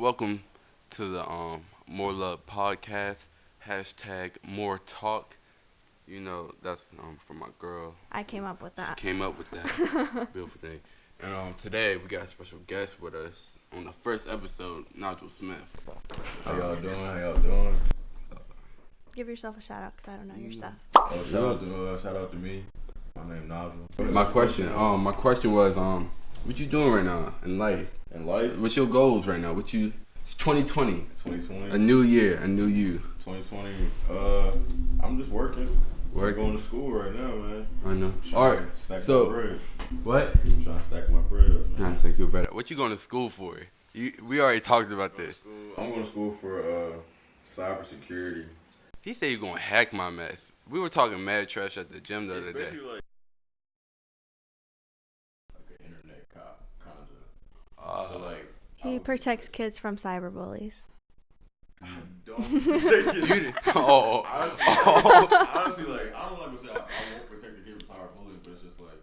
Welcome to the More Love podcast. Hashtag More Talk. You know that's for my girl. I came up with She that. came up with that beautiful thing. And today we got a special guest with us on the first episode, Nigel Smith. How y'all doing? Give yourself a shout out because I don't know your stuff. Oh, shout out to me. My name Nigel. My question was what you doing right now in life? In life? What's your goals right now? It's 2020. 2020. A new year, a new you. 2020. I'm just working. Going to school right now, man. I know. All right. My bread. What? I'm trying to stack my bread. Trying to stack your bread. What you going to school for? We already talked about this. I'm going to school for cybersecurity. He said you're going to hack my mess. We were talking mad trash at the gym the other day. Like an internet cop, kind of. So like. He protects kids from cyberbullies. Don't say it. Honestly, like I don't like to say I won't protect the kid from cyberbullying, but it's just like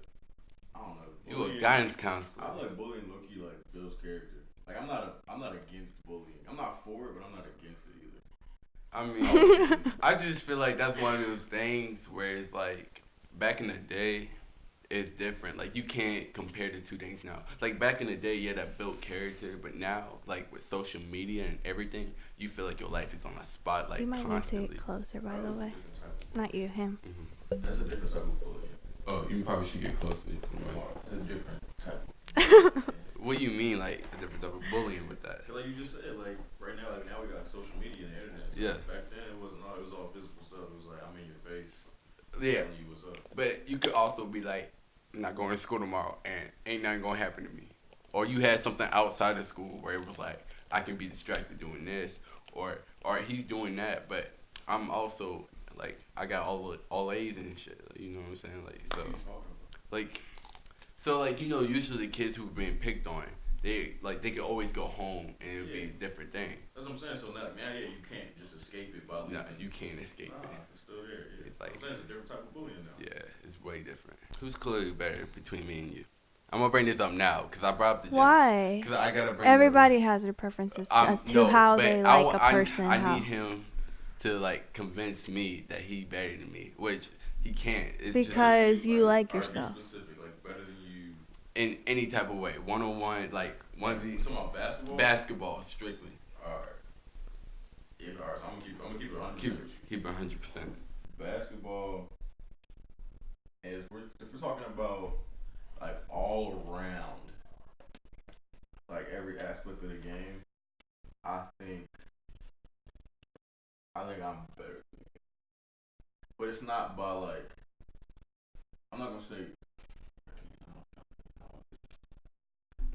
I don't know. You a guidance counselor. I like bullying low key like builds character. Like I'm not against bullying. I'm not for it, but I'm not against it either. I mean, I just feel like that's one of those things where it's like back in the day, it's different. Like you can't compare the two things now. Like back in the day, yeah, that built character, but now, like with social media and everything, you feel like your life is on a spotlight You might constantly. need to get closer, by the way. Not you, him. Mm-hmm. That's a different type of bullying. Oh, you probably should get closer. It's a different type. What do you mean, like a different type of bullying with that? Like you just said, like right now, like now we got social media and the internet. So Yeah. Back then, it wasn't all. It was all physical stuff. It was like I'm in your face. Yeah. Telling you what's up. But you could also be like, I'm not going to school tomorrow and ain't nothing going to happen to me. Or you had something outside of school where it was like, I can be distracted doing this. Or he's doing that, but I'm also, like, I got all A's and shit. You know what I'm saying? Like, usually the kids who've been picked on, they could always go home and it would be a different thing. That's what I'm saying. So now, yeah, you can't just escape it by leaving. No, you can't escape it. It's still there. Yeah. It's like, I'm saying it's a different type of bullying now. Yeah, it's way different. Who's clearly better between me and you? I'm gonna bring this up now because I brought up the gym. Why? Because I gotta bring. Everybody has their preferences as to how they like a person. I need him to like convince me that he better than me, which he can't. It's because just, you like yourself. Be specific, like better than you. In any type of way, 1-on-1, like 1v. You talking about basketball? Basketball, strictly. All right. Yeah, all right. So I'm gonna keep it 100. Keep it 100%. Basketball. If we're talking about like all around, like every aspect of the game, I think I'm better than you. But it's not by like I'm not gonna say.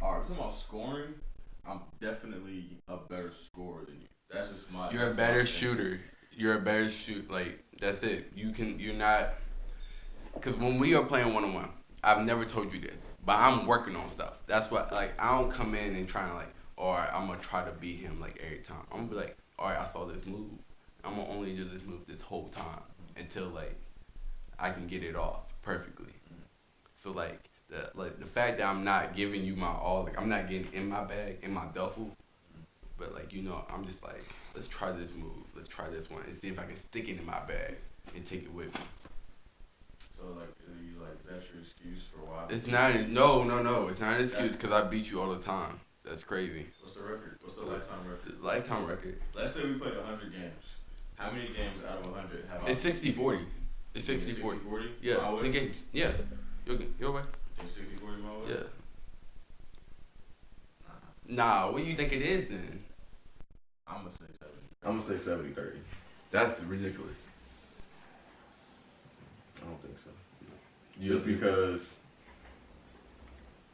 Alright, talking about scoring, I'm definitely a better scorer than you. That's just my. You're a better shooter. You're a better shoot. Like that's it. You're not. Because when we are playing 1-on-1, I've never told you this, but I'm working on stuff. That's what, like, I don't come in and try to, like, all right, I'm going to try to beat him, like, every time. I'm going to be like, all right, I saw this move. I'm going to only do this move this whole time until, like, I can get it off perfectly. So, like the fact that I'm not giving you my all, like, I'm not getting in my bag, in my duffel, but, like, I'm just like, let's try this move. Let's try this one and see if I can stick it in my bag and take it with me. So, like, that's your excuse for why? It's not. No. It's not an excuse because I beat you all the time. That's crazy. What's the record? What's the lifetime record? Lifetime record. Let's say we played 100 games. How many games out of 100 have I? It's 60-40. It's 60-40. 60-40? Yeah, 10 games. Yeah. Your way. It's 60-40 my way? Yeah. Nah, what do you think it is then? I'm gonna say 70. I'm gonna say 70-30. That's ridiculous. I don't think so. Just because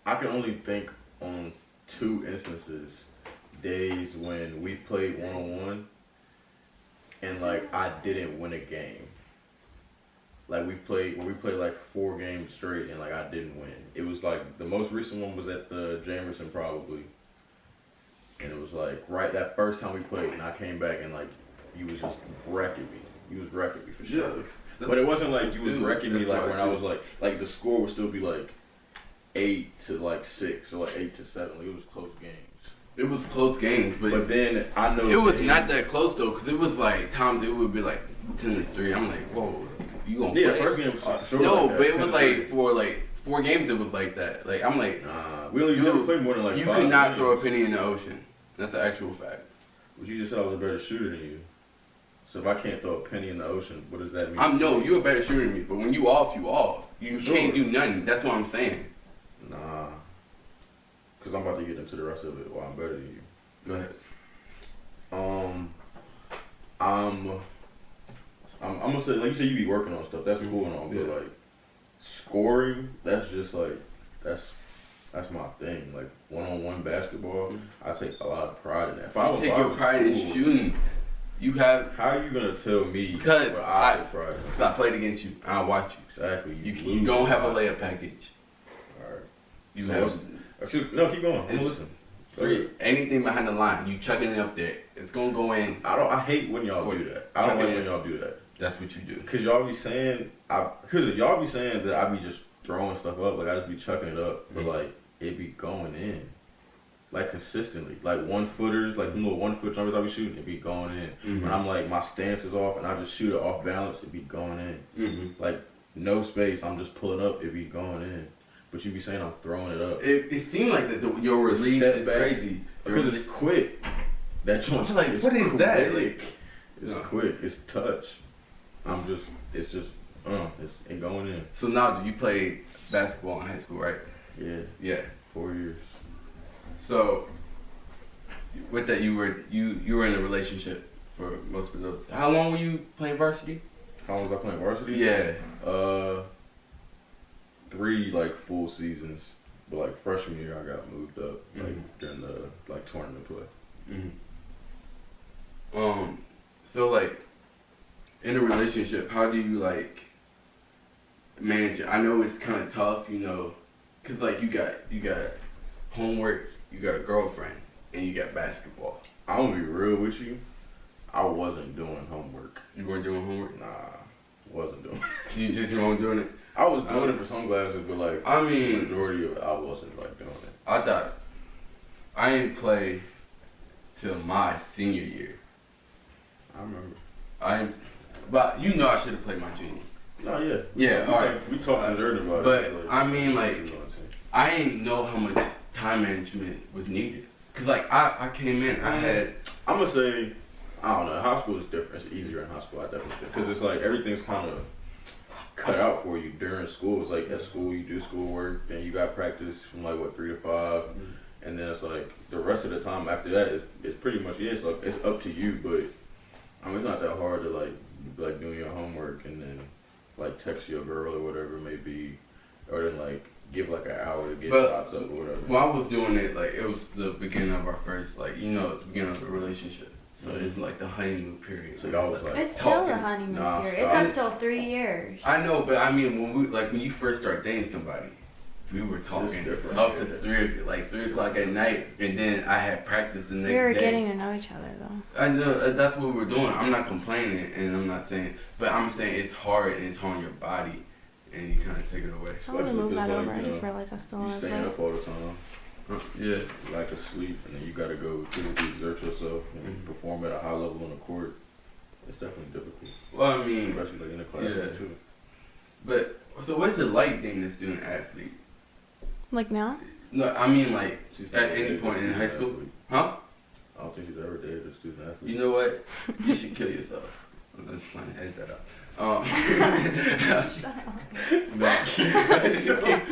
I can only think on 2 instances, days when we played 1-on-1 and like I didn't win a game. Like we played like 4 games straight and like I didn't win. It was like the most recent one was at the Jamerson probably. And it was like right that first time we played and I came back and like you was just wrecking me. You was wrecking me for sure. Yeah. But it wasn't like you was wrecking me like when I was like the score would still be like 8-6 or like 8-7. Like it was close games. It was close games, but then I know it was not that close though, because it was like times it would be like 10-3. I'm like, whoa, you gonna play? Yeah, first game was sure. No, like but it was like for like 4 games, it was like that. Like I'm like, we only never played more than like 5 You could not games. throw a penny in the ocean. That's an actual fact. But you just said I was a better shooter than you. So if I can't throw a penny in the ocean, what does that mean? You're a better shooter than me. But when you off, you off. You can't do nothing. That's what I'm saying. Nah. Because I'm about to get into the rest of it while I'm better than you. Go ahead. I'm gonna say, like you said, you be working on stuff. That's cool and all, but like scoring, that's just like that's my thing. Like 1-on-1 basketball, I take a lot of pride in that. If I take your pride in shooting. You have. How are you gonna tell me? Because I take pride in? Because I played against you. I watch you. Exactly. You don't have a layup package. All right. You so have. No, keep going. I'm listening. Anything behind the line, you chucking it up there. It's gonna go in. I hate when y'all do that. I don't like when y'all do that. That's what you do. Cause y'all be saying that I be just throwing stuff up, like I just be chucking it up, but like it be going in, like consistently, like 1-footers, like little 1-foot jumpers I be shooting, it be going in. When I'm like my stance is off and I just shoot it off balance, it be going in. Like no space, I'm just pulling up, it be going in. But you be saying I'm throwing it up. It seemed like that your release is crazy because it's quick. That jump's like, what is that? Like, it's quick. It's touch. It's going in. So now you played basketball in high school, right? Yeah. Yeah. 4 years. So with that, you were in a relationship for most of those. How long were you playing varsity? How long was I playing varsity? Yeah. 3 like full seasons, but like freshman year I got moved up like during the like tournament play. So like in a relationship, how do you like manage it? I know it's kind of tough, you know, cause like you got homework, you got a girlfriend, and you got basketball. I'm gonna be real with you. I wasn't doing homework. You weren't doing homework? Nah, wasn't doing it. You just weren't doing it? I was doing it for sunglasses, but like I mean, the majority of it, I wasn't like doing it. I thought I didn't play till my senior year. I remember. But you know I should have played my junior. No, yeah. We talked earlier about but it. But I mean, like, I didn't know how much time management was needed. Cause like I came in, I'm gonna say, I don't know. High school is different. It's easier in high school. I definitely think, because it's like everything's kind of cut out for you during school. It's like at school you do schoolwork, then you got practice from like 3 to 5, and then it's like the rest of the time after that is pretty much it's like it's up to you. But I mean, it's not that hard to like doing your homework and then like text your girl or whatever it may be, or then like give like an hour to get shots up or whatever. When I was doing it, like it was the beginning of our first, like it's the beginning of the relationship. So it's like the honeymoon period. So y'all was like, it's still the honeymoon period. It's up till 3 years. I know, but I mean, when you first start dating somebody, we were talking up to 3 o'clock at night, and then I had practice the next day. We were getting to know each other though. I know that's what we're doing. I'm not complaining, and I'm not saying, but I'm saying it's hard and it's hard on your body, and you kind of take it away. I want to move that over. I just realized I still you want to staying up all the time. Yeah. You like to sleep, and then you got to go physically exert yourself and perform at a high level on the court. It's definitely difficult. Well, I mean, especially like in the classroom too. But so, what's it like being a student athlete? Like now? No, I mean like at any point in high school, huh? I don't think she's ever dated a student athlete. You know what? You should kill yourself. I'm just playing. Edit that out. Shut up.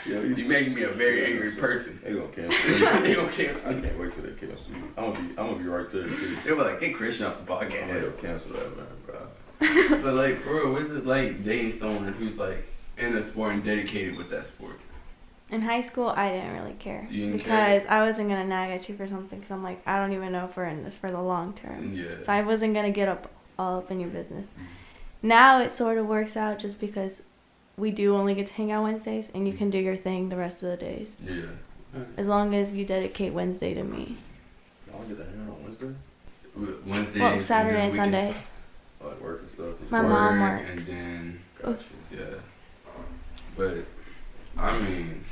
You make me a very angry person. They gonna cancel. They gonna cancel. I can't wait till they cancel you. I'm gonna be right there too. They were like, get Christian off the podcast. They'll cancel that, man, bro. But like for real, what's it like dating someone who's like in a sport and dedicated with that sport? In high school, I didn't really care because I wasn't gonna nag at you for something. Because I'm like, I don't even know if we're in this for the long term. Yeah. So I wasn't gonna get all up in your business. Now it sort of works out just because we do only get to hang out Wednesdays, and you can do your thing the rest of the days. Yeah. As long as you dedicate Wednesday to me. Y'all get to hang out on Wednesday? Wednesdays. Well, Saturday and Sundays. Like work and stuff. My mom works. And then, gotcha. Yeah. But I mean,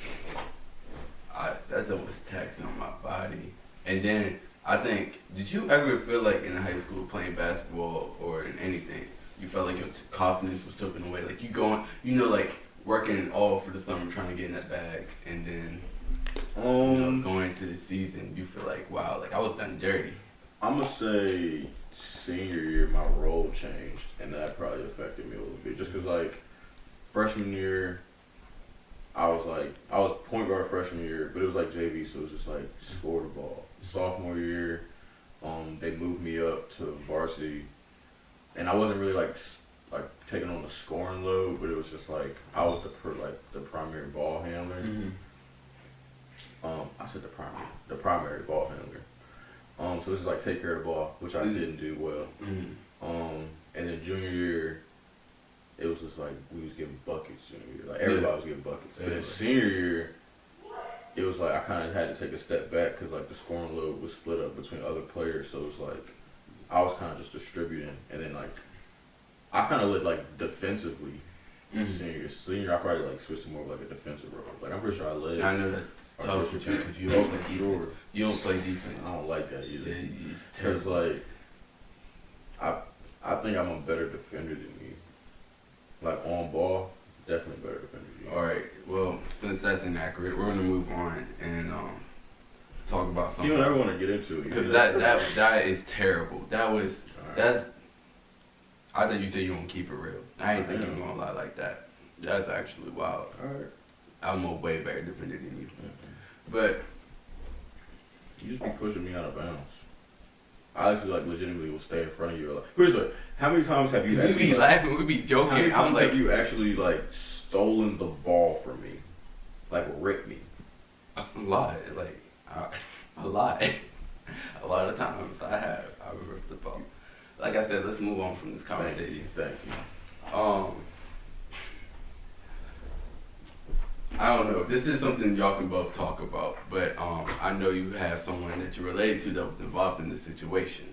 that joint was taxing on my body. And then I think, did you ever feel like in high school playing basketball or in anything, you felt like your confidence was taken away? Like you going, like working all for the summer trying to get in that bag, and then going into the season, you feel like, wow, like I was done dirty. I'm gonna say senior year, my role changed, and that probably affected me a little bit. Just cause like freshman year, I was point guard freshman year, but it was like JV, so it was just like score the ball. Sophomore year, they moved me up to varsity, and I wasn't really like taking on the scoring load, but it was just like I was the primary ball handler. Mm-hmm. I said the primary ball handler. So it's just like take care of the ball, which I didn't do well. Mm-hmm. And then junior year, it was just like we was getting buckets junior year. Like everybody was getting buckets. But then senior year, it was like I kind of had to take a step back because like the scoring load was split up between other players. So it was like I was kind of just distributing, and then like I kind of led like defensively. Senior, I probably like switched to more of like a defensive role. Like I'm pretty sure I led. I know that's tough for you because you don't play defense. Sure. You don't play defense. I don't like that either. Yeah, Because like I think I'm a better defender than you. Like on ball, definitely better defender than you. All right. Well, since that's inaccurate, we're gonna move on and talk about something. You don't ever want to get into it because that is terrible. That's. I thought you said you gonna keep it real. I ain't think you gonna lie like that. That's actually wild. Alright. I'm a way better defender than you. But you just be pushing me out of bounds. I actually like legitimately will stay in front of you. Like, here's what. How many times have you? We be laughing. We be joking. How many times like, have you actually like stolen the ball from me? Like ripped me? A lot. Like a lot. A lot of times I have. I ripped the ball. Like I said, let's move on from this conversation. Thank you. I don't know. This is something y'all can both talk about, but I know you have someone that you related to that was involved in this situation.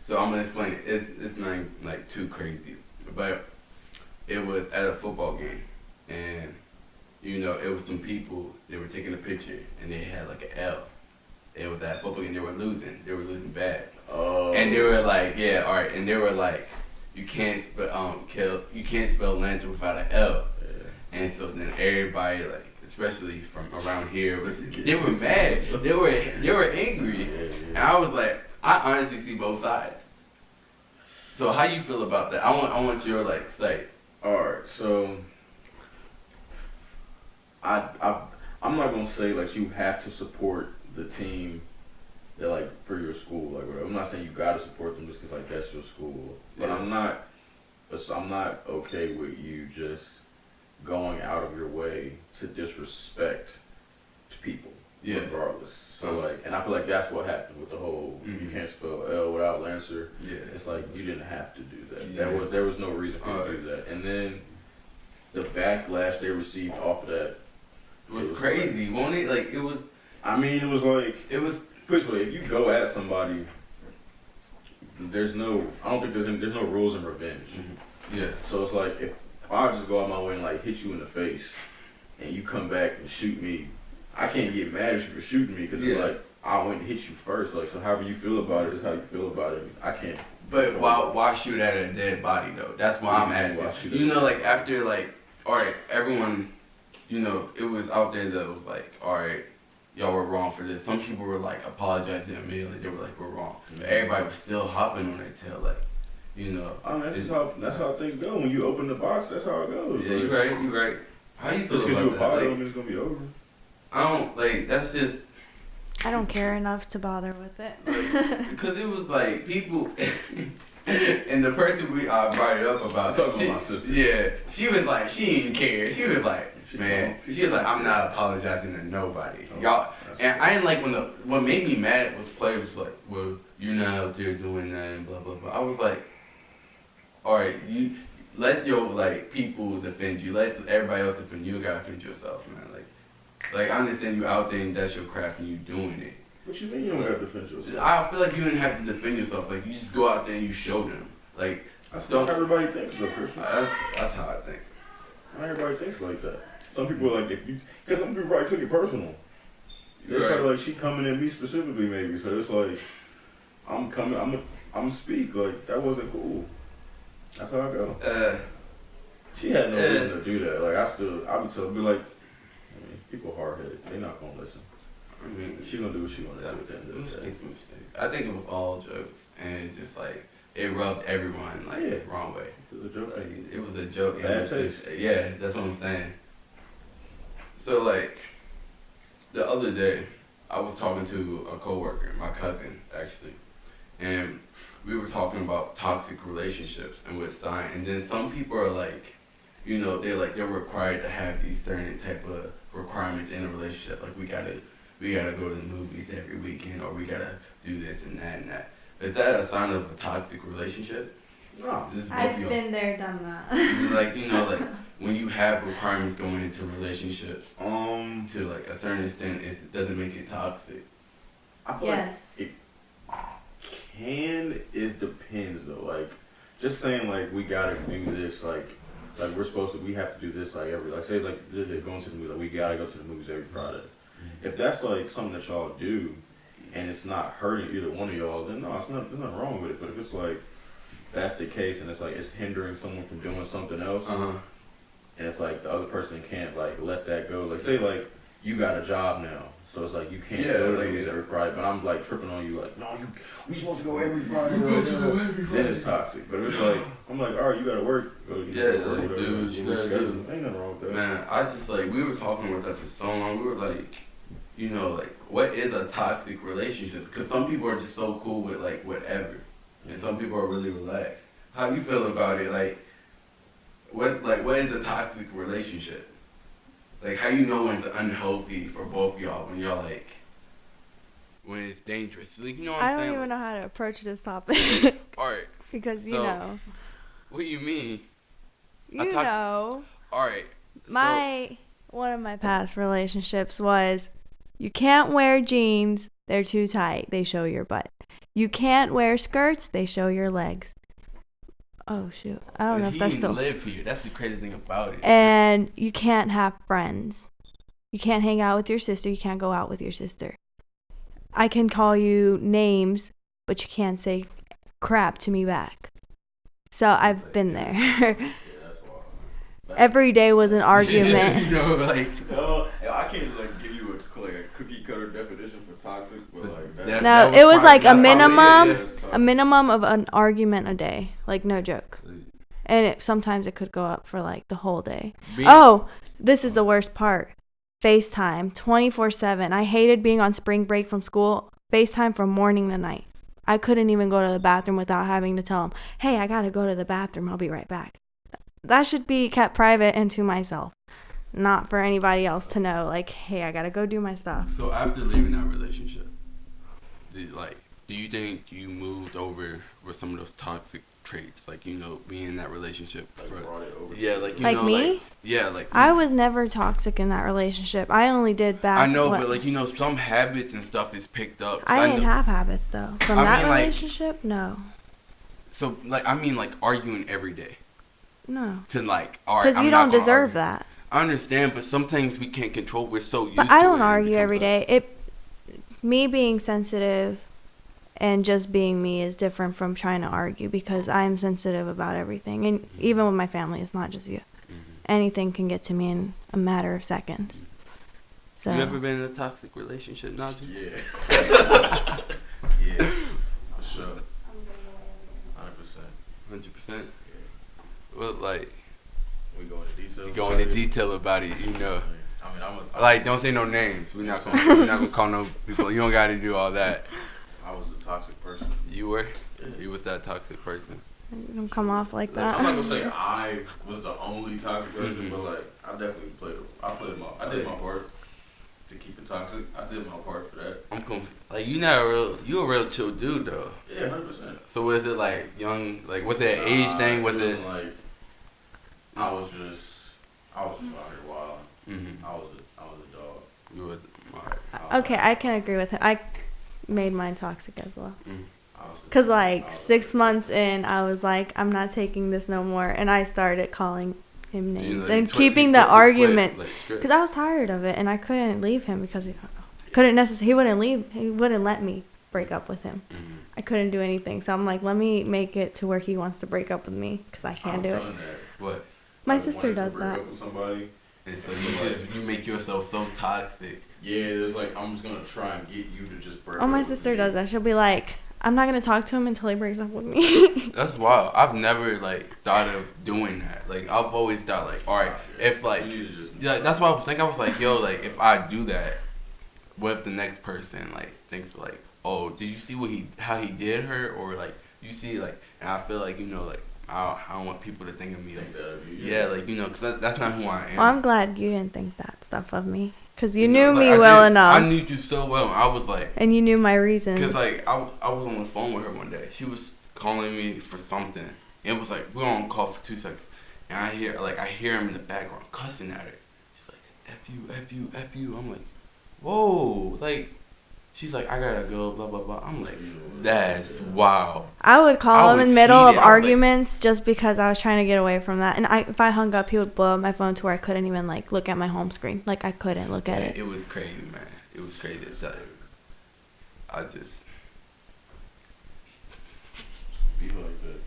So I'm gonna explain it. It's not like too crazy, but it was at a football game, and it was some people. They were taking a picture, and they had like an L. It was at football, and they were losing. They were losing bad. Oh. And they were like, yeah, all right. And they were like, you can't spell lantern without an L. Yeah. And so then everybody, like, especially from around here, they were mad. They were angry. Yeah. And I was like, I honestly see both sides. So how you feel about that? I want your like say. All right, so I'm not gonna say like you have to support the team that like for your school, like whatever. I'm not saying you gotta support them just because like that's your school, but yeah. I'm not okay with you just going out of your way to disrespect people, regardless. So like, and I feel like that's what happened with the whole you can't spell L without Lancer. Yeah, it's like you didn't have to do that. Yeah. There was no reason for you to do that. And then the backlash they received off of that was crazy, wasn't it? Like it was. I mean, it was like if you go at somebody, I don't think there's no rules in revenge. Mm-hmm. Yeah. So it's like if I just go out my way and like hit you in the face, and you come back and shoot me, I can't get mad at you for shooting me because it's like I went to hit you first. Like so, however you feel about it is how you feel about it. I can't. But why shoot at a dead body though? That's why I'm asking. Like after like, all right, everyone, it was out there that was like, all right. Y'all were wrong for this. Some people were like apologizing immediately. They were like, we're wrong. But everybody was still hopping on their tail, like, that's how things go. When you open the box, that's how it goes. Yeah, you're right. How you feel about that? Just because you bother them, it's gonna be over. I don't that's just. I don't care enough to bother with it. Because it was like people. And the person I brought it up about, my sister. Yeah, she was like, she didn't care. She was like, she was like, I'm not apologizing to nobody. Y'all, and I didn't like what made me mad was players was like, well, you're not out there doing that and blah, blah, blah. I was like, all right, you let your, like, people defend you. Let everybody else defend you. You gotta defend yourself, man. Like, I understand you out there and that's your craft and you doing it. What you mean you don't have to defend yourself? I feel like you didn't have to defend yourself. Like, you just go out there and you show them. Like, that's not how everybody thinks, though, Christian. That's how I think. Not everybody thinks like that. Some people are like, because some people probably took it personal. It's probably like she coming at me specifically, maybe. So it's like I'm coming. I'm speak like that wasn't cool. That's how I go. She had no reason to do that. Like I would tell, be like, I mean, people hard headed. They're not gonna listen. I mean, she gonna do what she wanna do at the end of the day. I think it was all jokes, and just like it rubbed everyone like wrong way. It was a joke. Like, it was a joke. Bad taste. Yeah, that's what I'm saying. So like the other day, I was talking to a coworker, my cousin actually, and we were talking about toxic relationships and what sign. And then some people are like, you know, they're required to have these certain type of requirements in a relationship. Like we gotta go to the movies every weekend, or we gotta do this and that and that. Is that a sign of a toxic relationship? No. I've been there, done that. Like, you know, like when you have requirements going into relationships, to like a certain extent, it doesn't make it toxic. I feel like it it depends though. Like just saying like we gotta do this, like we have to do this like every, like say like this is going to the movies, like we gotta go to the movies every Friday. If that's like something that y'all do and it's not hurting either one of y'all, then no, there's nothing wrong with it. But if it's like that's the case and it's like it's hindering someone from doing something else, and it's like the other person can't like let that go. Like say like you got a job now, so it's like you can't go to the movies every Friday, but I'm like tripping on you like, no, we supposed to go every Friday. Then it's toxic. But if it's like I'm like, all right, you gotta work. Go, you gotta work, dude, you gotta do. Ain't nothing wrong with that. Man, I just like we were talking about that for so long. We were like, you know, like what is a toxic relationship? Because some people are just so cool with like whatever, and some people are really relaxed. How you feel about it? Like, what is a toxic relationship? Like, how you know when it's unhealthy for both y'all, when y'all like, when it's dangerous? Like, you know what I'm saying? I don't even know how to approach this topic. Alright. Because, you know. What do you mean? You know. Alright. One of my past relationships was, you can't wear jeans, they're too tight, they show your butt. You can't wear skirts, they show your legs. Oh shoot, I don't know if that's still. Live here. That's the crazy thing about it. And you can't have friends. You can't hang out with your sister. You can't go out with your sister. I can call you names, but you can't say crap to me back. So I've been there. Every day was an argument. You know, like I can't like give you a cookie cutter definition for toxic, but like it was like a minimum of an argument a day, like no joke. And sometimes it could go up for like the whole day. This is the worst part. FaceTime 24/7. I hated being on spring break from school. FaceTime from morning to night. I couldn't even go to the bathroom without having to tell him, hey, I gotta go to the bathroom, I'll be right back. That should be kept private and to myself, not for anybody else to know, like, hey, I gotta go do my stuff. So after leaving that relationship, do you think you moved over with some of those toxic traits, like, you know, being in that relationship? Brought it over. Yeah, like, you like know, me? like, yeah, like. I was never toxic in that relationship. I only did bad. I know, but like, you know, some habits and stuff is picked up. I didn't have habits though. From that relationship, no. So, like, I mean, like, arguing every day. No. To like, all right, because you don't deserve that. I understand, but sometimes we can't control. We're so used to it. But I don't argue every day. Me being sensitive and just being me is different from trying to argue, because I'm sensitive about everything. And even with my family, it's not just you. Mm-hmm. Anything can get to me in a matter of seconds. So. You ever been in a toxic relationship, Najee? Yeah. Yeah. For sure. 100%. 100%? Well, like, we go into detail. Go into detail about it, you know. I mean, like, don't say no names. We're not gonna call no people. You don't gotta do all that. I was a toxic person. You were? Yeah. You was that toxic person. You don't come off like that. I'm not gonna say I was the only toxic person, but like I definitely I did my part to keep it toxic. I did my part for that. I'm confused. Like, you a real chill dude though. Yeah, 100%. So was it like young? Like, was it an age thing? Was it like? I was just out here wild. Mm-hmm. I was a dog. You were alright. Okay, I can agree with him. I made mine toxic as well. Cause like 6 months in, I was like, I'm not taking this no more, and I started calling him names and keeping the argument. Cause I was tired of it, and I couldn't leave him because he. couldn't necessarily. He wouldn't leave. He wouldn't let me break up with him. Mm-hmm. I couldn't do anything. So I'm like, let me make it to where he wants to break up with me because I can't do it. What? My sister does that. Up with somebody, and so you make yourself so toxic. Yeah, there's like, I'm just gonna try and get you to just break up. Oh, my sister does that. She'll be like, I'm not gonna talk to him until he breaks up with me. That's wild. I've never like thought of doing that. Like I've always thought like, all right, if like, yeah, that's what I was thinking. I was like, yo, like if I do that, what if the next person like thinks like, oh, did you see how he did her, or like you see like, and I feel like like I don't want people to think of me like, yeah, like because that's not who I am. Well, I'm glad you didn't think that stuff of me. Because you knew me well enough. I knew you so well. I was like... And you knew my reasons. Because, like, I was on the phone with her one day. She was calling me for something. It was like, we were on call for 2 seconds. And I hear him in the background cussing at her. She's like, F you, F you, F you. I'm like, whoa. Like, she's like, I gotta go, blah, blah, blah. I'm like, that's wow. I would call him in the middle of arguments just because I was trying to get away from that. And if I hung up, he would blow up my phone to where I couldn't even, like, look at my home screen. Like, I couldn't look at it. It was crazy, man. It was crazy. I just... Be like that.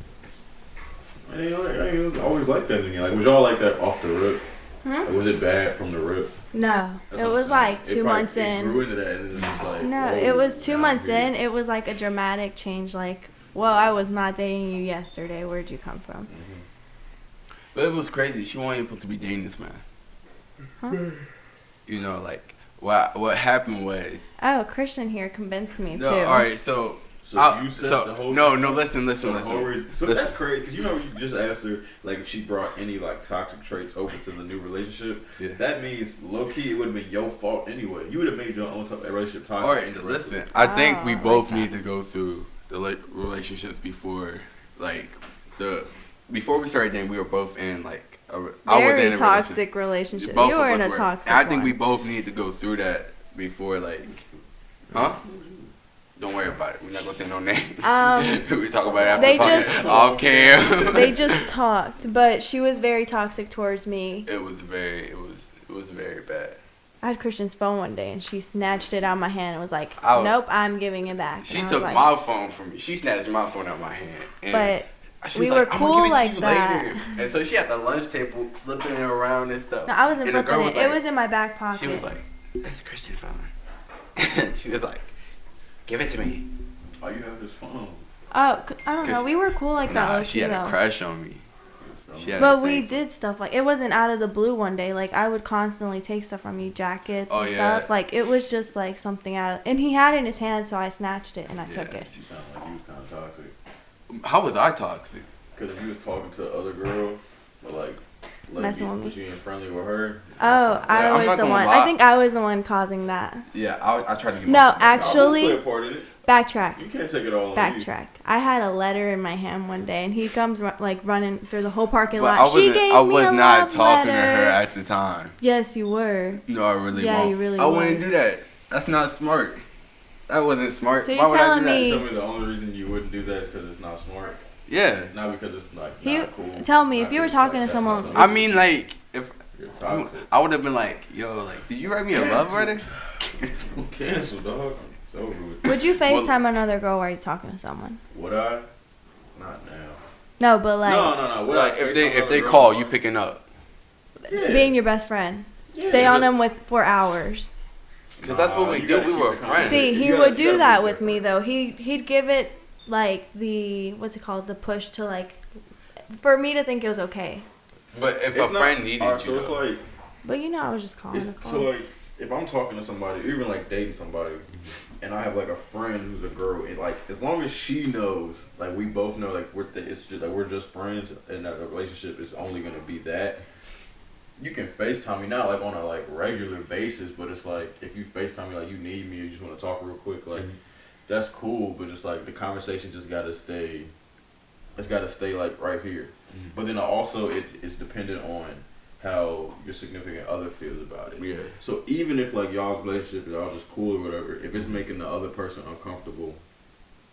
I ain't always like that in you. Like, was y'all like that off the rip? Like, was it bad from the rip? No, it was like 2 months in. It grew into that, and it was just like, no, it was 2 months in. It was like a dramatic change. Like, well, I was not dating you yesterday. Where'd you come from? Mm-hmm. But it was crazy. She wasn't supposed to be dating this man. Huh? Like what happened was. Oh, Christian here convinced me too. All right, so. You said the whole listen. So that's crazy, because you just asked her like if she brought any like toxic traits over to the new relationship. Yeah. That means low key it would have been your fault anyway. You would have made your own relationship toxic. All right, listen. I think we both need to go through the relationships before, like before we started dating. We were both in like I was in a toxic relationship. Both you were in a toxic. I think we both need to go through that before, like, huh? Don't worry about it. We're not gonna say no names. We talk about it after the podcast. Off cam. They just talked, but she was very toxic towards me. It was very bad. I had Christian's phone one day, and she snatched it out of my hand and was like, "Nope, I'm giving it back." She took my phone from me. She snatched my phone out of my hand. But we were cool like that. Later. And so she had the lunch table flipping it around and stuff. No, I wasn't flipping it. It was in my back pocket. She was like, "That's Christian's phone." She was like, "Give it to me." Oh, you have this phone. Oh, I don't know. We were cool like that. She had a crush on me. But we did stuff like, it wasn't out of the blue one day. Like, I would constantly take stuff from you, jackets and stuff. Like, it was just like something out. And he had it in his hand, so I snatched it and I took it. She sounded like you was kind of toxic. How was I toxic? Because if you was talking to other girls, or like, was you ain't friendly with her? Oh, I was the one. I think I was the one causing that. Yeah, I tried to get No, actually, I part in it. Backtrack. You can't take it all on Backtrack. I had a letter in my hand one day, and he comes running through the whole parking lot. I was not talking to her at the time. Yes, you were. No, I really yeah, won't. You really I wouldn't do that. That's not smart. That wasn't smart. So Why would I do that? Tell me the only reason you wouldn't do that is because it's not smart. Yeah. Not because it's like not cool. Tell me, if you were talking to someone. I mean, like, if you're toxic. I would have been like, yo, like, did you write me a love letter? Cancel, dog. So would you FaceTime another girl while you're talking to someone? Would I? Not now. No, but like. No. Would like if they call, you picking up. Yeah. Being your best friend. Yeah. Stay on them for hours. Because that's what we do. We were friends. See, he would do that with me though. He'd give it like the what's it called, the push to like, for me to think it was okay. But if a friend needed you, so it's like. But I was just calling. So like, if I'm talking to somebody, even like dating somebody, and I have like a friend who's a girl, and like as long as she knows, like we both know, like it's just like we're just friends, and that the relationship is only gonna be that. You can FaceTime me not like on a like regular basis, but it's like if you FaceTime me like you need me, or you just want to talk real quick, like that's cool. But just like the conversation just gotta stay. It's gotta stay like right here. But then also it's dependent on how your significant other feels about it. Yeah. So even if like y'all's relationship is all just cool or whatever, if it's making the other person uncomfortable,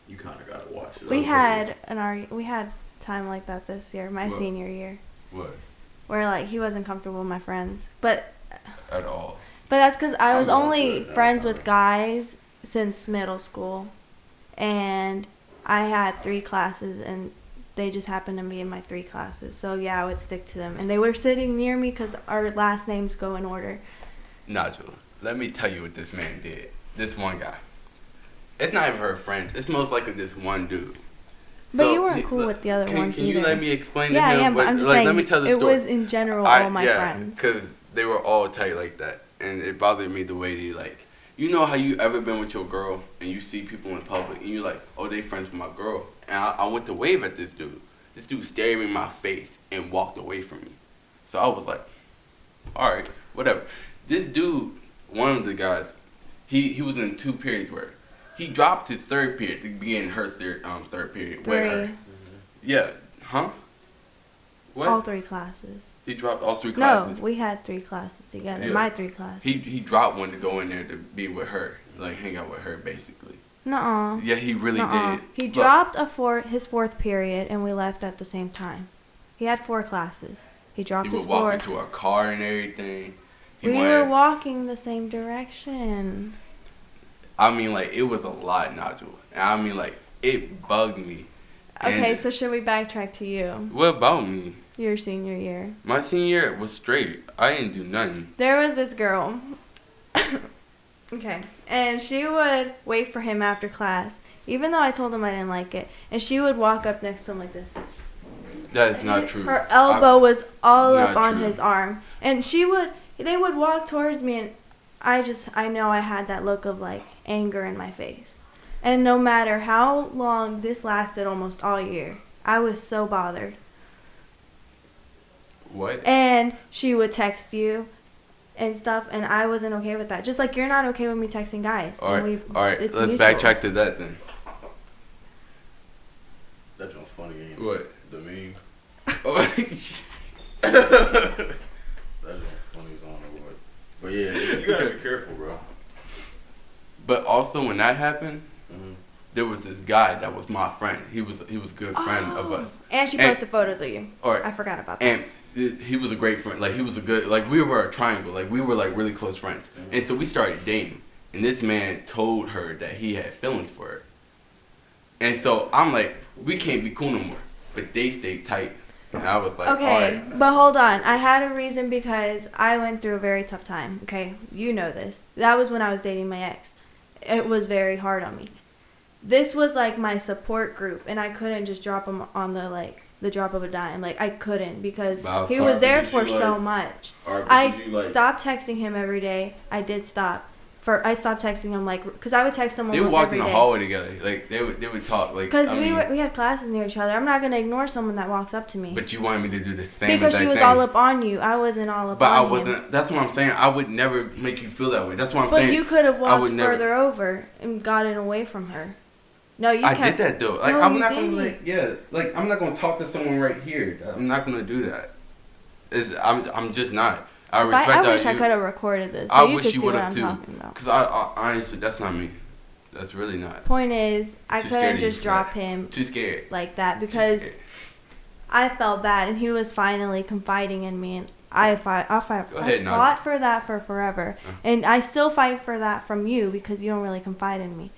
you kind of gotta watch it. We had time like that this year, my senior year. What? Where like he wasn't comfortable with my friends, but at all. But that's because I was I'm going only through it now, friends alright. with guys since middle school. And I had 3 classes, and they just happened to be in my 3 classes. So, yeah, I would stick to them. And they were sitting near me because our last names go in order. Nigel, let me tell you what this man did. This one guy. It's not even her friends. It's most likely this one dude. But you weren't cool with the other ones Can either. you let me explain Yeah, to him? I am, but I'm just saying, let me tell the story. it was in general all my friends. because they were all tight like that. And it bothered me the way they, like, you know how you ever been with your girl and you see people in public and you're like, oh, they friends with my girl. And I went to wave at this dude. This dude stared me in my face and walked away from me. So I was like, all right, whatever. This dude, one of the guys, he was in 2 periods where he dropped his 3rd period to be in her third period. 3. With her. Yeah. Huh? What? All 3 classes. He dropped all 3 classes. No, we had 3 classes together. Yeah. My 3 classes. He dropped one to go in there to be with her, like hang out with her, basically. Nuh-uh. Yeah, he really Nuh-uh. did. He Look, dropped his 4th period, and we left at the same time. He had 4 classes. He dropped He his would walk 4th. into our car and everything. We were walking the same direction. I mean, like, it was a lot, Nigel. And I mean, like, it bugged me. Okay, And so should we backtrack to you? what about me? Your senior year. My senior year was straight. I didn't do nothing. There was this girl. Okay. And she would wait for him after class, even though I told him I didn't like it. And she would walk up next to him like this. That is not true. Her elbow was all up Not on true. his arm. And they would walk towards me, and I know I had that look of like anger in my face. And no matter how long this lasted, almost all year, I was so bothered. What? And she would text you and stuff, and I wasn't okay with that. Just like you're not okay with me texting guys. All right, it's let's mutual. backtrack to that then. That joint's funny. Ain't it? What? The meme. Oh, That joint's funny as I don't know what. But yeah, you gotta be careful, bro. But also, when that happened, Mm-hmm. there was this guy that was my friend. He was a good friend of us. And she And- posted photos of you. All right. I forgot about that. And he was a great friend. Like, he was a good, like, we were a triangle. Like, we were, like, really close friends. Mm-hmm. And so we started dating. And this man told her that he had feelings for her. And so I'm like, we can't be cool no more. But they stayed tight. And I was like, Okay, all right. but hold on. I had a reason because I went through a very tough time. Okay, you know this. That was when I was dating my ex. It was very hard on me. This was like my support group, and I couldn't just drop him on the drop of a dime. Like, I couldn't because But he of was course, there did for you, so like- much. Or I did you, like, stopped texting him every day. I did stop. I stopped texting him because I would text him They would almost walk every in the day. hallway together. Like, they would talk. Like, Because I we mean, had classes near each other. I'm not gonna ignore someone that walks up to me. But you wanted me to do the same Because exact she was thing. all up on you. I wasn't all up But on I him. wasn't. That's what I'm saying. I would never make you feel that way. That's what I'm But saying. you could have I walked would never- further over and gotten away from her. No, you I kept. did that though. Like, No, I'm you not gonna didn't. like, yeah, like I'm not gonna talk to someone right here. I'm not gonna do that. I'm just not. I respect I that. wish I could have recorded this. So I you wish could you see would what have I'm too. talking about. Cause I honestly, that's not me. That's really not. Point is, I Too scared couldn't to just use drop that. him Too scared. like that Too because scared. I felt bad, and he was finally confiding in me, and I fought. Go ahead, I Nadia. fought for that for forever, and I still fight for that from you because you don't really confide in me.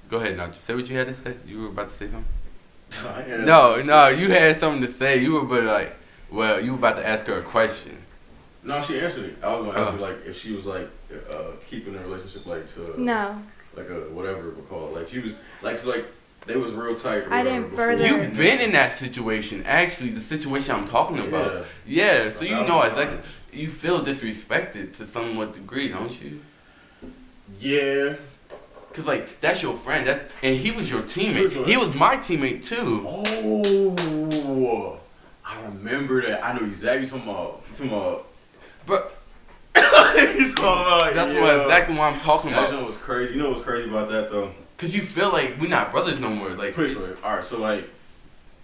Go ahead now. Just say what you had to say. You were about to say something. I had No, to say- no, you had something to say. You were but like, well, you were about to ask her a question. No, she answered it. I was gonna ask her like if she was like keeping the relationship like to No, like a whatever we call it. Like she was like so, like they was real tight. Or I whatever didn't before. further- You've been in that situation. Actually, the situation I'm talking about. Yeah, so you know exactly. You feel disrespected to somewhat degree, don't you? Yeah. Cause like that's your friend. And he was your teammate. Which one? He was my teammate too. Oh, I remember that. I know exactly what you're talking about. But He's talking about. that's yeah. exactly what I'm talking That about. joint was crazy. You know what's crazy about that though? Cause you feel like we're not brothers no more. Like, Pretty sure. All right, so like,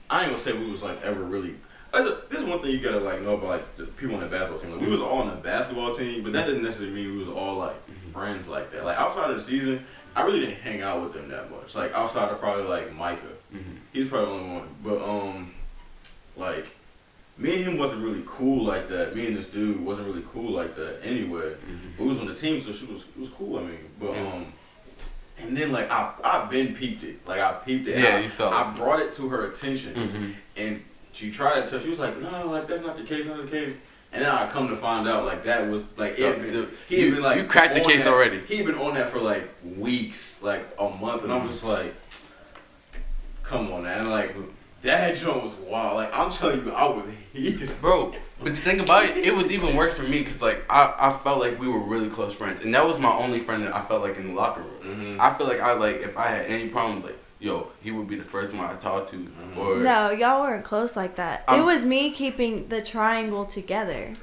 I ain't gonna say we was like ever really. This is one thing you gotta like know about like the people on the basketball team. Like, we was all on the basketball team, but that didn't necessarily mean we was all like friends like that. Like outside of the season, I really didn't hang out with them that much. Like outside of probably like Micah, he's probably the only one. But like me and him wasn't really cool like that. Me and this dude wasn't really cool like that anyway. We was on the team, so it was cool. I mean, but and then like I've been peeped it. Like I peeped it. Yeah, you saw it. I brought it to her attention, and she tried to tell. She was like, "No, like that's not the case. Not the case." And then I come to find out like that was like he had been like you cracked the case already. He had been on that for like weeks, like a month, and I was just like, "Come on, man!" Like that joint was wild. Like I'm telling you, I was heated, bro. But the thing about it, it was even worse for me because like I felt like we were really close friends, and that was my only friend that I felt like in the locker room. I feel like if I had any problems, like yo, he would be the first one I talk to. Or no, y'all weren't close like that. It was me keeping the triangle together.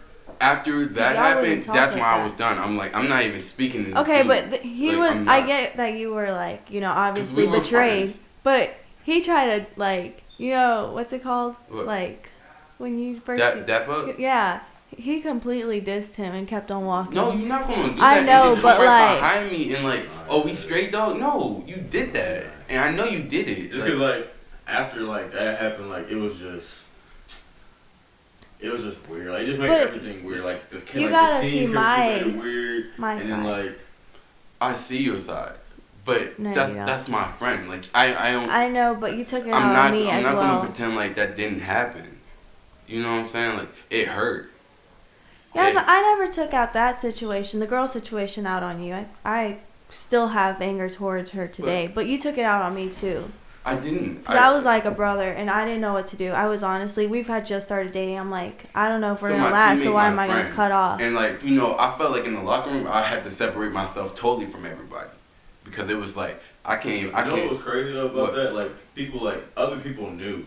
After that happened, that's like when I was done. I'm like, I'm not even speaking to this okay, dude. but he like, was. I get that you were like, obviously betrayed, but he tried to like, what's it called? What? Like when you first. That book? Yeah. He completely dissed him and kept on walking. No, you're not gonna do that. I know, and then but come right like behind me and like, oh, we straight though. No, you did that, and I know you did it. Just because like after like that happened, like it was just weird. Like it just made everything weird. Like the you like, gotta the team see made it weird. My and side. then like I see your side, but no, that's my friend. Like I don't. I know, but you took it out on me as well. I'm not gonna pretend like that didn't happen. You know what I'm saying? Like it hurt. Yeah, but I never took out that situation, the girl situation, out on you. I still have anger towards her today, but you took it out on me too. I didn't. I was like a brother, and I didn't know what to do. I was honestly, we've had just started dating. I'm like, I don't know if we're gonna last, so why am I gonna cut off? And like, I felt like in the locker room, I had to separate myself totally from everybody because it was like I can't. You know what was crazy though about that? Like other people knew.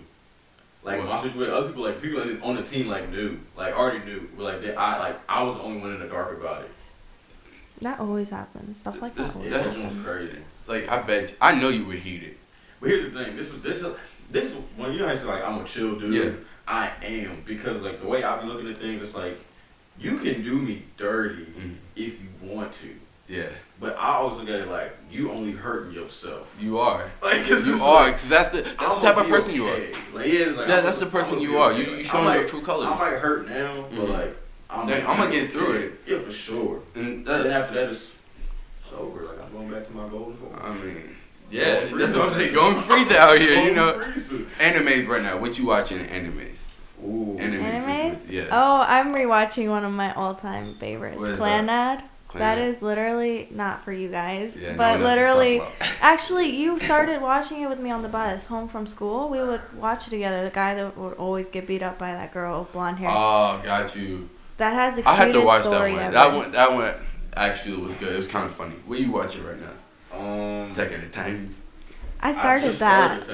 Like my situation, other people, like people on the team, like knew, like already knew. Like I was the only one in the dark about it. That always happens. Stuff like that. That's crazy. Like I bet you, I know you were heated. But here's the thing. This when you guys say like I'm a chill dude. Yeah. I am because like the way I be looking at things, it's like you can do me dirty if you want to. Yeah. But I always look at it like you only hurting yourself. You are. Like you are, because that's the type of person you are. Like it's like that's the person you are. You showing your true colors. I might hurt now, but like I'm gonna get through it. Yeah, for sure. And then after that, it's over. Like I'm going back to my golden goal. I mean, yeah, that's what I'm saying. Going freestyle out here, Animes right now. What you watching? Animes. Ooh. Animes? Yes. Oh, I'm rewatching one of my all-time favorites, Clanad. That is literally not for you guys, but literally, actually, you started watching it with me on the bus home from school. We would watch it together. The guy that would always get beat up by that girl with blonde hair. Oh, got you. That has the cutest I had to watch story that one. ever. That one actually was good. It was kind of funny. What you watching right now? Attack on Titans. I started that.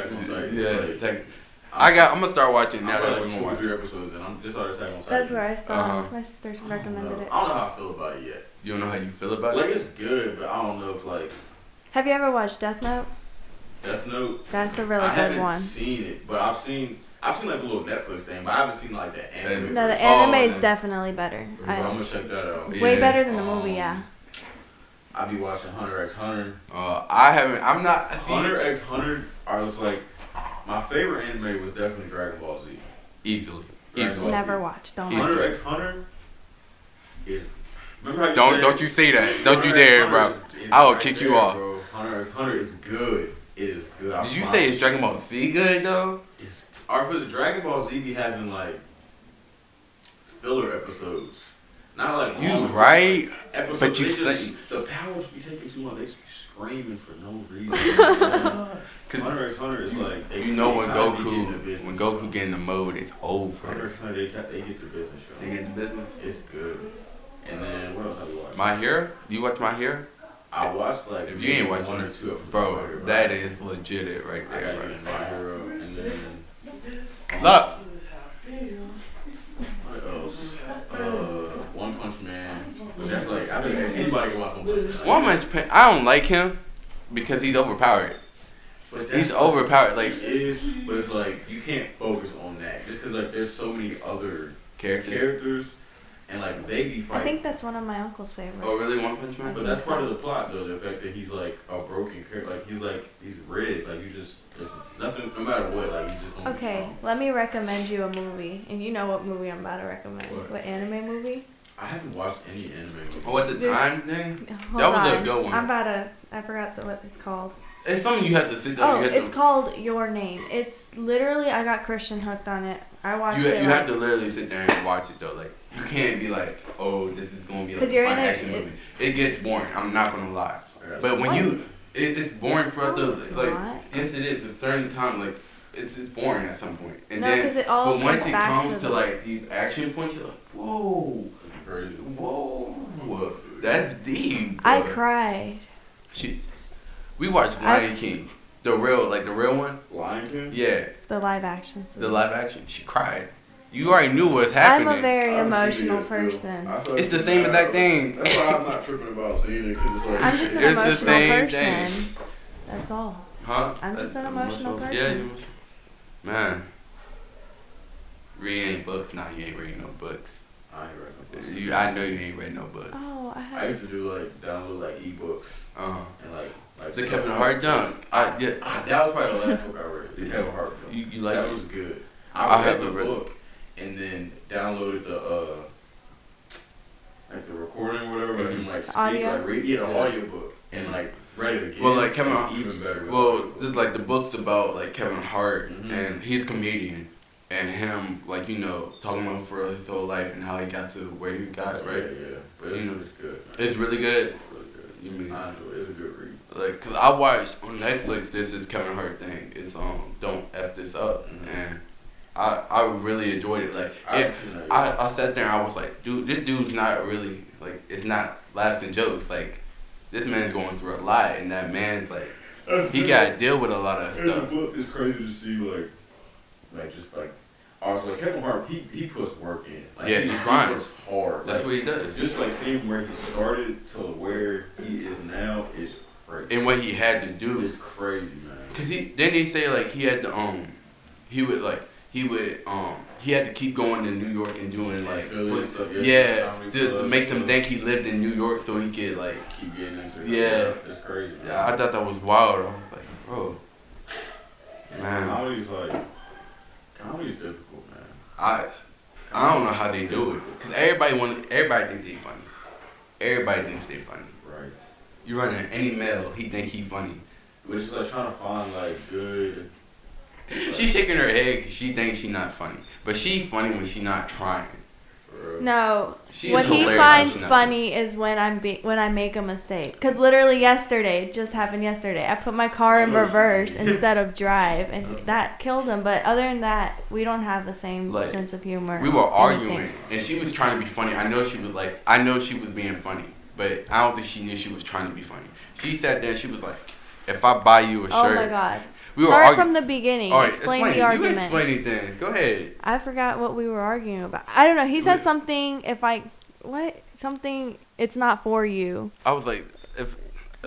I'm gonna start watching now that we're gonna watch 3 episodes and I'm just started Attack on Titans. That's where I stopped. My sister recommended it. I don't know how I feel about it yet. You don't know how you feel about it? Like it's good, but I don't know if like. Have you ever watched Death Note? Death Note. That's a really good one. I haven't seen it, but I've seen like a little Netflix thing, but I haven't seen like the anime. No, the anime is definitely better. So I'm gonna check that out. Way better than the movie, yeah. I be watching Hunter x Hunter. I haven't. I'm not. Hunter x Hunter. I was like, my favorite anime was definitely Dragon Ball Z. Easily. Never watched. Don't. Hunter x Hunter is. Remember how don't you say that. Don't you dare, bro. I will kick you off. Bro. Hunter x Hunter is good. It is good. Did you say it's Dragon Ball Z good though? Because Dragon Ball Z be having like filler episodes. Not like you right, like episodes. But you the powers be taking too long. They just be screaming for no reason. Cause Hunter x Hunter is like when Goku get in the mode, it's over. Hunter x Hunter, they get their business. They get the business. It's good. And then what else have you watched? My Hero? Do you watch My Hero? I watched like. If you ain't watching one or two of them, bro, that is legit right there. I got My Hero, and then. Look. What else? One Punch Man. That's like I think anybody can watch One Punch Man. One Punch Man. I don't like him because he's overpowered. But he's overpowered. Like he is, but it's like you can't focus on that just because like there's so many other characters. And like they be I fighting. think that's one of my uncle's favorites. Oh, really? One Punch Man? But that's part of the plot, though. The fact that he's like a broken character, like he's red. Like you just there's nothing. No matter what, like he just don't be Okay, strong. let me recommend you a movie, and you know what movie I'm about to recommend. What anime movie? I haven't watched any anime. Oh, at the time thing? Hold That was on. a good one. I forgot what it's called. It's something you have to sit down. Oh, it's called Your Name. It's literally, I got Christian hooked on it. I watched it. You have to literally sit there and watch it though. Like you can't be like, oh, this is gonna be like a fun action movie. It gets boring. I'm not gonna lie. But when it's boring for us to like. Yes, it is. At a certain time, like it's boring at some point. And but once it comes to like these action points, you're like, whoa, Crazy. whoa, that's deep. I cried. We watched Lion King, the real one. Lion King. Yeah. The live action. The live action. She cried. You already knew what's happening. I'm a very emotional person. It's the same exact thing. That's why I'm not tripping about seeing it. Cause it's like, I'm just an it's emotional the same person. thing. That's all. Huh? I'm just an emotional person. Yeah, you're emotional. Man. Reading any books? Nah, you ain't reading no books. I ain't read no books. I know you ain't read no books. Oh, I used to do like download like ebooks and like the Kevin Hart junk. That was probably the last book I read. The Kevin Hart book. You like that it? was good. I read the book and then downloaded the like the recording or whatever, and like speak audio? like read the audio book and like read it again. Well, like Kevin, it's even better. Well, like the book's about like Kevin Hart and he's a comedian and him like talking about him for his whole life and how he got to where he got, right? Yeah. But it's good. Man. It's really good. Really good. You mean? I enjoy it. It's a good read. Like, cause I watched on Netflix this Kevin Hart thing. It's Don't F This Up, and I really enjoyed it. Like I sat there and I was like, dude, this dude's not really like it's not laughing jokes. Like this man's going through a lot, and that man's like he got to deal with a lot of stuff. The book is crazy to see like just like also like Kevin Hart he puts work in. Like, yeah, he grinds works hard. That's like, what he does. Just like seeing where he started to where he is now is crazy. And what he had to do is crazy, man. Cause he say like he had to he had to keep going to New York and doing like stuff, to make them think he lived in New York so he could like keep getting into it. Yeah, it's crazy. Man. Yeah, I thought that was wild. I was like, bro, man. Comedy's difficult, man. I don't know how they do it because everybody thinks they funny. Everybody thinks they funny. Right. You run in any male, he think he funny. Which is like trying to find like good. She's shaking her head 'cause she thinks she not funny, but she funny when she not trying. No, what he finds funny is when I make a mistake. Cause literally yesterday, just happened yesterday. I put my car in reverse instead of drive, and that killed him. But other than that, we don't have the same sense of humor. We were arguing, and she was trying to be funny. I know she was being funny, but I don't think she knew she was trying to be funny. She sat there and she was like, "If I buy you a shirt." Oh my god. Start from the beginning. All right, explain the argument. You explain anything. Go ahead. I forgot what we were arguing about. I don't know. He said something. It's not for you. I was like, if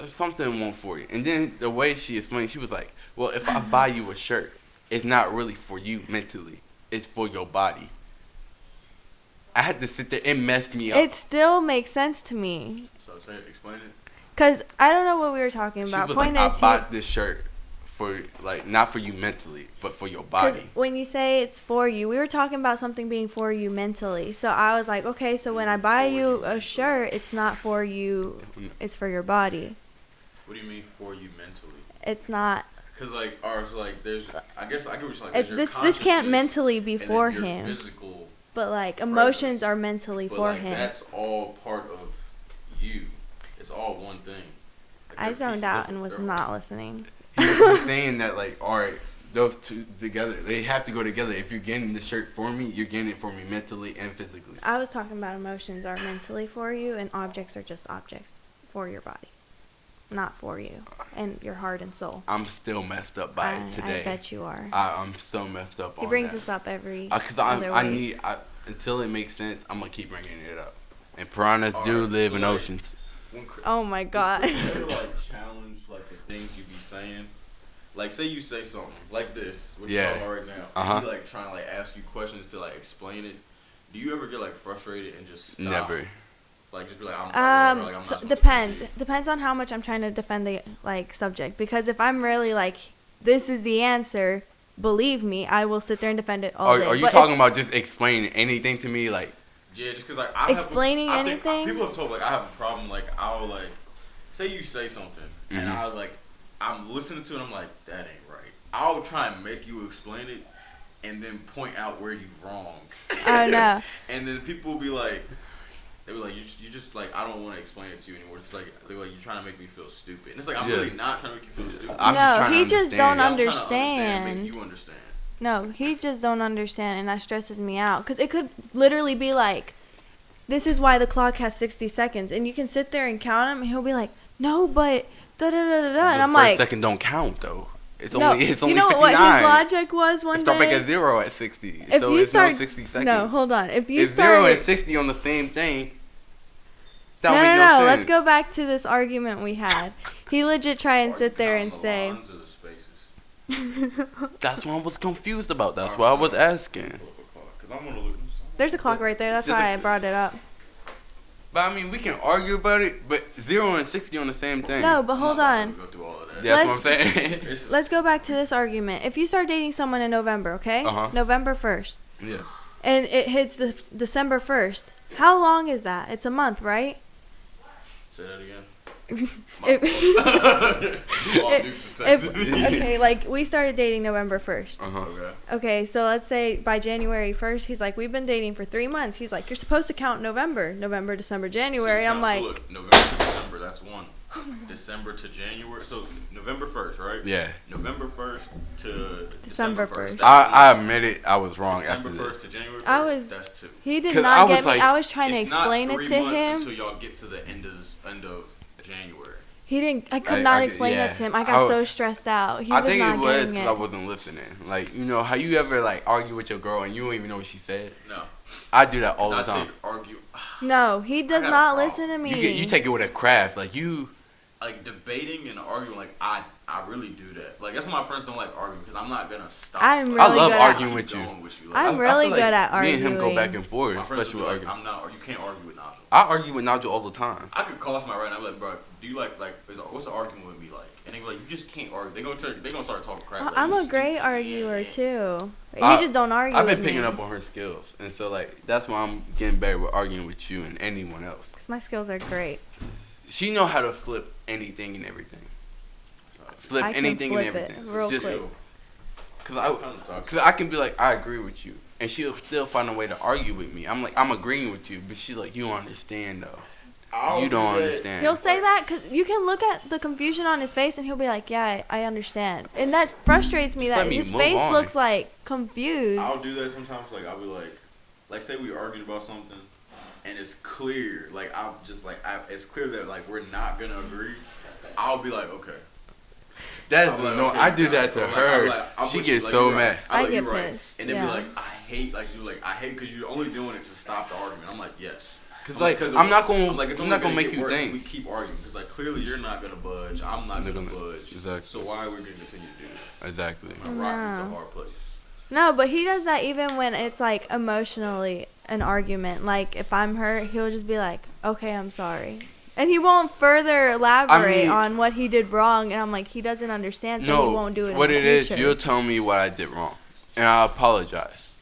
something won't for you, and then the way she explained, she was like, "Well, if I buy you a shirt, it's not really for you mentally. It's for your body." I had to sit there. It messed me up. It still makes sense to me. So explain it. Cause I don't know what we were talking about. She was Point like, is, I bought this shirt. For like not for you mentally, but for your body. When you say it's for you, we were talking about something being for you mentally. So I was like, okay, so when I buy you a shirt, it's not for you, it's for your body. What do you mean for you mentally? It's not. Cause like ours, like there's, I guess I get what you're like. This can't mentally be for him. Physical. But like emotions are mentally for him. That's all part of you. It's all one thing. Like, I zoned out and was not listening. He's saying that like, all right, those two together, they have to go together. If you're getting the shirt for me, you're getting it for me mentally and physically. I was talking about emotions are mentally for you, and objects are just objects for your body, not for you and your heart and soul. I'm still messed up by it today. I bet you are. I'm so messed up on that. He brings this up every because until it makes sense, I'm gonna keep bringing it up. And piranhas do live in oceans. Oh my god. You ever like challenge like the things you be saying? Like say you say something like this, what you're talking about right now. He like trying to like ask you questions to like explain it. Do you ever get like frustrated and just stop? Never. Like just be like, I'm not So depends on how much I'm trying to defend the like subject. Because if I'm really like, this is the answer, believe me, I will sit there and defend it all day. Are you talking about just explaining anything to me, like? Yeah, just because like explaining anything. People have told like I have a problem. Like I'll like say you say something and I'm listening to it. And I'm like, that ain't right. I'll try and make you explain it and then point out where you wrong. Oh no. And then people will be like. They were like, you just like, I don't want to explain it to you anymore. It's like, they were like, you're trying to make me feel stupid. And it's like, I'm really not trying to make you feel stupid. I'm just trying to he just don't I'm understand. trying to make you understand. No, he just don't understand, and that stresses me out. Because it could literally be like, this is why the clock has 60 seconds. And you can sit there and count them, and he'll be like, no, but da-da-da-da-da. And I'm like. The first second don't count, though. It's no, only 59. You know what his logic was one day? Start making a 0 at 60. If so you it's start, no 60 seconds. No, hold on. If you it's start. 0 and 60 on the same thing. No, sense. Let's go back to this argument we had. He legit try and sit there and say. That's what I was confused about. That's why I was asking. There's a clock right there. That's why I brought it up. But I mean, we can argue about it, but 0 and 60 on the same thing. No, but hold on. That's what I'm saying. Let's go back to this argument. If you start dating someone in November, okay? November 1st. Yeah. And it hits the December 1st. How long is that? It's a month, right? Say that again. Okay, like we started dating November 1st. Okay, so let's say by January 1st, he's like, we've been dating for 3 months. He's like, you're supposed to count November, December, January. I'm like, so look, November to December, that's one. December to January, so November 1st, right? Yeah. November 1st to December 1st. I admit it, I was wrong December after 1st to January 1st, that's 2. He did not get me. I was trying to it's explain not it 3 to months him. until y'all get to the end of January. He didn't. I could not explain that to him. I got so stressed out. I think it was because I wasn't listening. Like, you know, how you ever like argue with your girl and you don't even know what she said? No. I do that all the time. No, he does not listen to me. You take it with a craft, like you. Like debating and arguing, like I really do that. Like that's why my friends don't like arguing because I'm not gonna stop. I love arguing with you. Like, I'm really good at arguing. Me and him go back and forth, especially with arguing. I'm not. You can't argue with Nigel. I argue with Nigel all the time. I could call somebody right now and be like, bro, do you like what's the argument with me like? And they be like, you just can't argue. They gonna start talking crap. Like, I'm a great arguer too. You just don't argue. I've been picking up on her skills, and so like that's why I'm getting better with arguing with you and anyone else. Cause my skills are great. She know how to flip anything and everything. Flip anything and everything. Real quick. Cause I can be like, I agree with you, and she'll still find a way to argue with me. I'm like, I'm agreeing with you, but she's like, you don't understand though. You don't understand. He'll say that because you can look at the confusion on his face and he'll be like, yeah, I understand. And that frustrates me that his face looks like confused. I'll do that sometimes. Like, I'll be like say we argued about something and it's clear. Like, I'm just like, it's clear that like we're not going to agree. I'll be like, okay. That's no, okay, I do that to her. She gets so mad. I get pissed. And then be like, I hate because you're only doing it to stop the argument. I'm like, yes. Cause I'm not gonna make you think. We keep arguing because like clearly you're not gonna budge. I'm not gonna budge. Exactly. So why are we gonna continue to do this? Exactly. I'm rocking to a hard place. No, but he does that even when it's like emotionally an argument. Like if I'm hurt, he'll just be like, "Okay, I'm sorry." And he won't further elaborate on what he did wrong. And I'm like, he doesn't understand, so he won't do it. What it is, you'll tell me what I did wrong, and I apologize.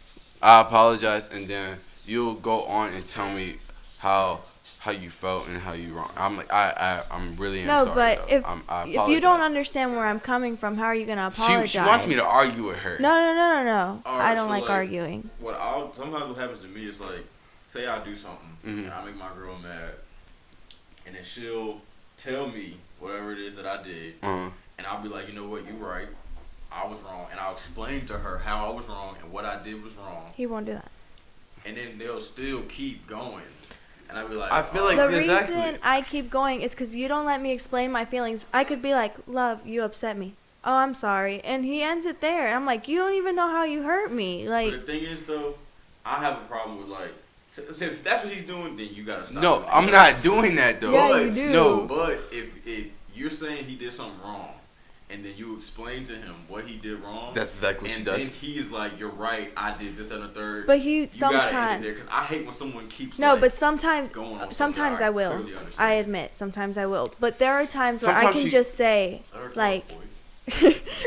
And then you'll go on and tell me how you felt and how you wrong. I'm like, I'm really sorry. No, but though. if you don't understand where I'm coming from, how are you gonna apologize? She wants me to argue with her. No. Right, I don't like arguing. Sometimes what happens to me is like, say I do something and I make my girl mad. And then she'll tell me whatever it is that I did, and I'll be like, you know what, you're right, I was wrong, and I'll explain to her how I was wrong and what I did was wrong. He won't do that. And then they'll still keep going, and I'll be like, I feel like the reason I keep going is because you don't let me explain my feelings. I could be like, love, you upset me. Oh, I'm sorry, and he ends it there. And I'm like, you don't even know how you hurt me. Like, but the thing is though, I have a problem with like. So if that's what he's doing, then you gotta stop. No, I'm not doing that though. Yeah, you do. No, but if you're saying he did something wrong, and then you explain to him what he did wrong. That's exactly what she does. And then he's like, "You're right. I did this and a third." But you gotta end it there because I hate when someone keeps. No, like, but sometimes I will. clearly understand. I admit, sometimes I will. But there are times where I Sometimes can she- just say, Let her talk, like, boy.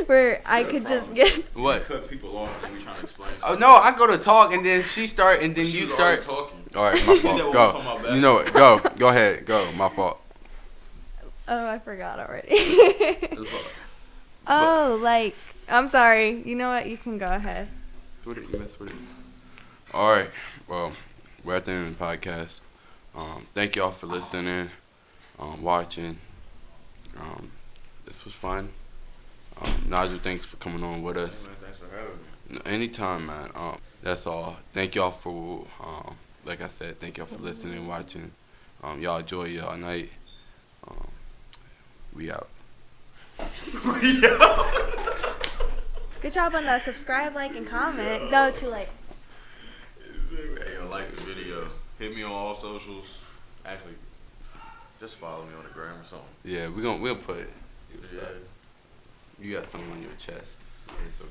where I could just get. What? Cut people off and we trying to explain. Oh no, I go to talk and then she start and then She you was start. already talking. All right, my That fault. was Go. talking about back. You know it. Go. Go ahead. Go. My fault. Oh, I forgot already. Oh, like, I'm sorry. You know what? You can go ahead. What did you mess with it? All right. Well, we're at the end of the podcast. Thank y'all for listening, watching. This was fun. Nigel, thanks for coming on with us. Hey, man, thanks for having me. Anytime, man. That's all. Thank y'all for, like I said, thank y'all for listening, watching. Y'all enjoy y'all night. We out. Good job on that. Subscribe, like, and comment. No, too late. Hey, yo, like the video. Hit me on all socials. Actually, just follow me on the gram or something. Yeah, we'll put it. Yeah. You got something on your chest. It's okay.